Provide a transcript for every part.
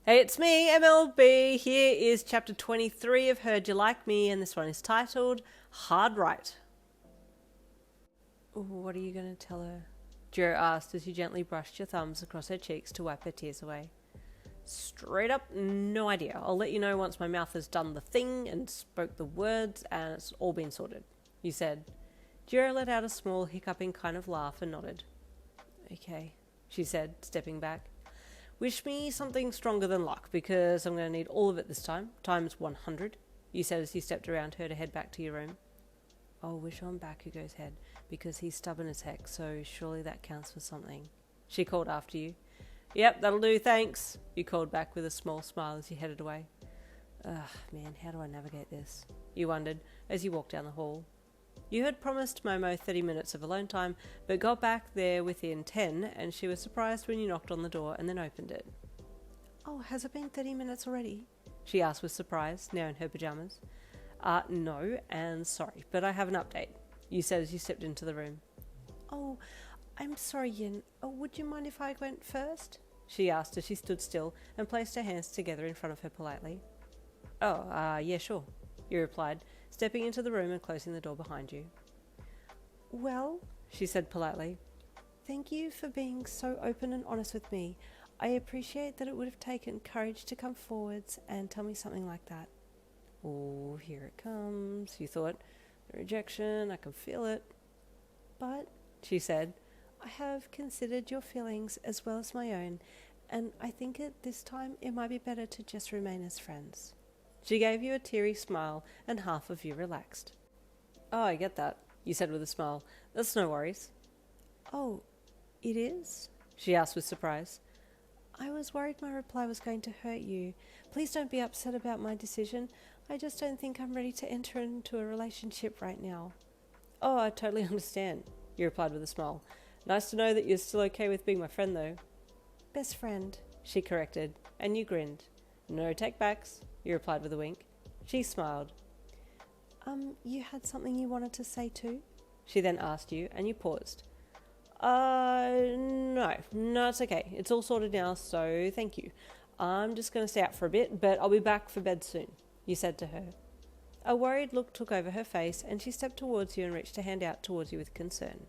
Hey, it's me, MLB. Here is chapter 23 of Heard You Like Me, and this one is titled Hard Right. What are you going to tell her? Jirou asked as you gently brushed your thumbs across her cheeks to wipe her tears away. Straight up, no idea. I'll let you know once my mouth has done the thing and spoke the words and it's all been sorted, you said. Jirou let out a small hiccuping kind of laugh and nodded. Okay, she said, stepping back. Wish me something stronger than luck, because I'm going to need all of it this time, times 100, you said as you stepped around her to head back to your room. Oh, wish on Bakugo's head, because he's stubborn as heck, so surely that counts for something, she called after you. Yep, that'll do, thanks, you called back with a small smile as you headed away. Ugh, man, how do I navigate this? You wondered as you walked down the hall. You had promised Momo 30 minutes of alone time, but got back there within 10, and she was surprised when you knocked on the door and then opened it. Oh, has it been 30 minutes already? She asked with surprise, now in her pyjamas. No, and sorry, but I have an update, you said as you stepped into the room. Oh, I'm sorry, Yin. Oh, would you mind if I went first? She asked as she stood still and placed her hands together in front of her politely. Oh, yeah, sure, you replied, stepping into the room and closing the door behind you. Well, she said politely, thank you for being so open and honest with me. I appreciate that it would have taken courage to come forwards and tell me something like that. Oh, here it comes, you thought. The rejection, I can feel it. But, she said, I have considered your feelings as well as my own, and I think at this time it might be better to just remain as friends. She gave you a teary smile, and half of you relaxed. Oh, I get that, you said with a smile. That's no worries. Oh, it is? She asked with surprise. I was worried my reply was going to hurt you. Please don't be upset about my decision. I just don't think I'm ready to enter into a relationship right now. Oh, I totally understand, you replied with a smile. Nice to know that you're still okay with being my friend, though. Best friend, she corrected, and you grinned. No take-backs, you replied with a wink. She smiled. You had something you wanted to say too? She then asked you, and you paused. No, it's okay. It's all sorted now, so thank you. I'm just going to stay out for a bit, but I'll be back for bed soon, you said to her. A worried look took over her face, and she stepped towards you and reached a hand out towards you with concern.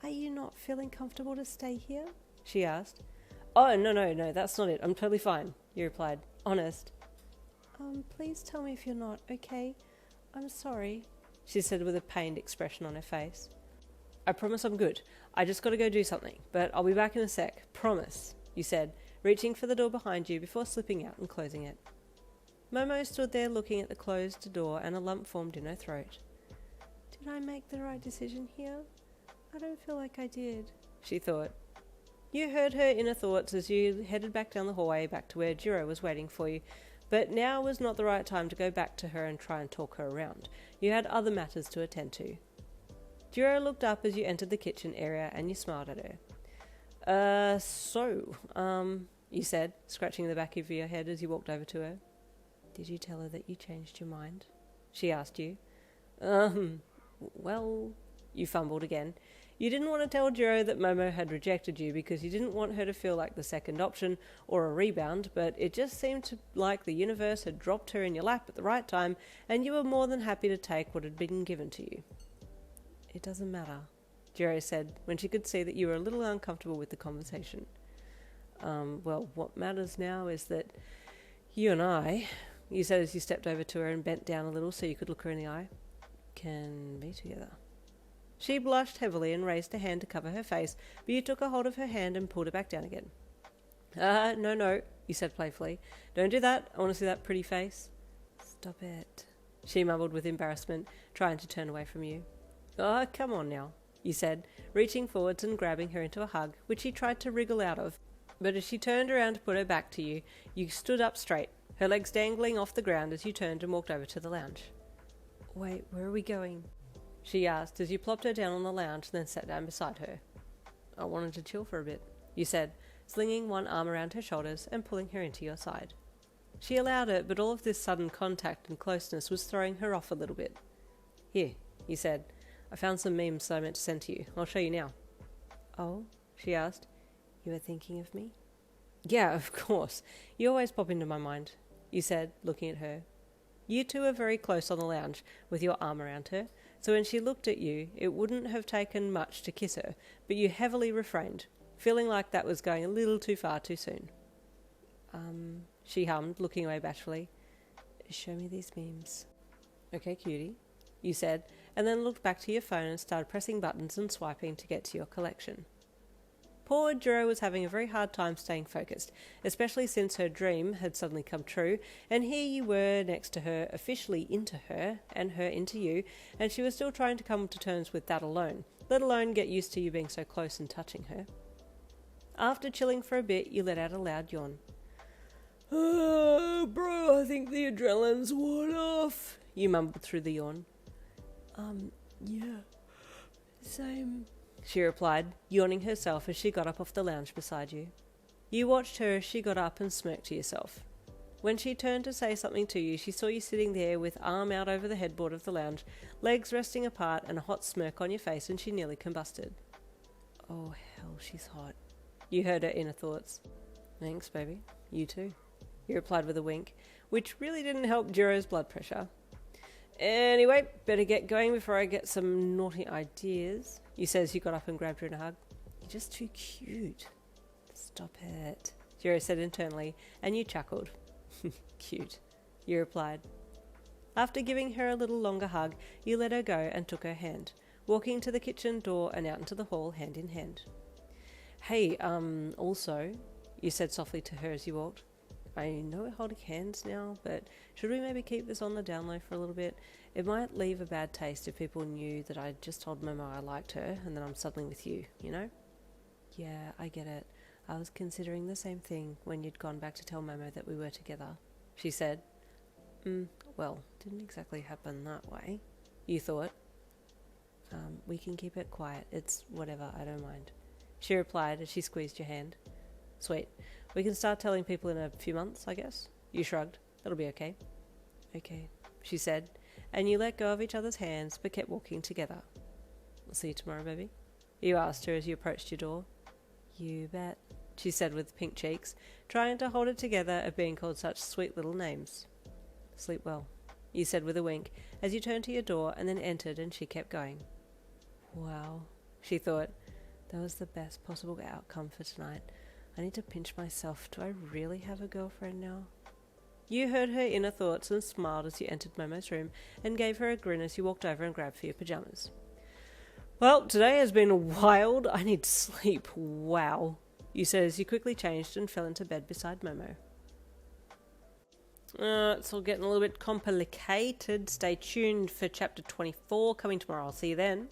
Are you not feeling comfortable to stay here? She asked. Oh, no, that's not it. I'm totally fine, you replied. Honest. Please tell me if you're not, okay? I'm sorry, she said with a pained expression on her face. I promise I'm good. I just got to go do something, but I'll be back in a sec. Promise, you said, reaching for the door behind you before slipping out and closing it. Momo stood there looking at the closed door, and a lump formed in her throat. Did I make the right decision here? I don't feel like I did, she thought. You heard her inner thoughts as you headed back down the hallway back to where Jirou was waiting for you, but now was not the right time to go back to her and try and talk her around. You had other matters to attend to. Jirou looked up as you entered the kitchen area and you smiled at her. You said, scratching the back of your head as you walked over to her. Did you tell her that you changed your mind? She asked you. Well, you fumbled again. You didn't want to tell Jirou that Momo had rejected you because you didn't want her to feel like the second option or a rebound, but it just seemed like the universe had dropped her in your lap at the right time and you were more than happy to take what had been given to you. It doesn't matter, Jirou said when she could see that you were a little uncomfortable with the conversation. Well, what matters now is that you and I, you said as you stepped over to her and bent down a little so you could look her in the eye, can be together. She blushed heavily and raised a hand to cover her face, but you took a hold of her hand and pulled it back down again. No, you said playfully. Don't do that. I want to see that pretty face. Stop it, she mumbled with embarrassment, trying to turn away from you. Oh, come on now, you said, reaching forwards and grabbing her into a hug, which she tried to wriggle out of. But as she turned around to put her back to you, you stood up straight, her legs dangling off the ground as you turned and walked over to the lounge. Wait, where are we going? She asked as you plopped her down on the lounge and then sat down beside her. I wanted to chill for a bit, you said, slinging one arm around her shoulders and pulling her into your side. She allowed it, but all of this sudden contact and closeness was throwing her off a little bit. Here, you said. I found some memes that I meant to send to you. I'll show you now. Oh, she asked. You were thinking of me? Yeah, of course. You always pop into my mind, you said, looking at her. You two were very close on the lounge, with your arm around her, so when she looked at you, it wouldn't have taken much to kiss her, but you heavily refrained, feeling like that was going a little too far too soon. She hummed, looking away bashfully. Show me these memes. Okay, cutie, you said, and then looked back to your phone and started pressing buttons and swiping to get to your collection. Poor Jirou was having a very hard time staying focused, especially since her dream had suddenly come true, and here you were next to her, officially into her, and her into you, and she was still trying to come to terms with that alone, let alone get used to you being so close and touching her. After chilling for a bit, you let out a loud yawn. Bro, I think the adrenaline's worn off, you mumbled through the yawn. Yeah, same, she replied, yawning herself as she got up off the lounge beside you. You watched her as she got up and smirked to yourself. When she turned to say something to you, she saw you sitting there with arm out over the headboard of the lounge, legs resting apart and a hot smirk on your face, and she nearly combusted. Oh, hell, she's hot. You heard her inner thoughts. Thanks, baby. You too, you replied with a wink, which really didn't help Jirou's blood pressure. Anyway, better get going before I get some naughty ideas, you said as you got up and grabbed her in a hug. You're just too cute. Stop it, Jirou said internally, and you chuckled. Cute, you replied. After giving her a little longer hug, you let her go and took her hand, walking to the kitchen door and out into the hall hand in hand. Hey, also, you said softly to her as you walked, I know we're holding hands now, but should we maybe keep this on the down low for a little bit? It might leave a bad taste if people knew that I just told Momo I liked her and then I'm suddenly with you, you know? Yeah, I get it. I was considering the same thing when you'd gone back to tell Momo that we were together, she said. Well, didn't exactly happen that way, you thought. We can keep it quiet. It's whatever, I don't mind, she replied as she squeezed your hand. Sweet. We can start telling people in a few months, I guess. You shrugged. That'll be okay. Okay, she said, and you let go of each other's hands but kept walking together. I'll see you tomorrow, baby, you asked her as you approached your door. You bet, she said with pink cheeks, trying to hold it together at being called such sweet little names. Sleep well, you said with a wink as you turned to your door and then entered, and she kept going. Wow, she thought. That was the best possible outcome for tonight. I need to pinch myself. Do I really have a girlfriend now? You heard her inner thoughts and smiled as you entered Momo's room and gave her a grin as you walked over and grabbed for your pajamas. Well, today has been wild. I need sleep. Wow, you said as you quickly changed and fell into bed beside Momo. It's all getting a little bit complicated. Stay tuned for chapter 24 coming tomorrow. I'll see you then.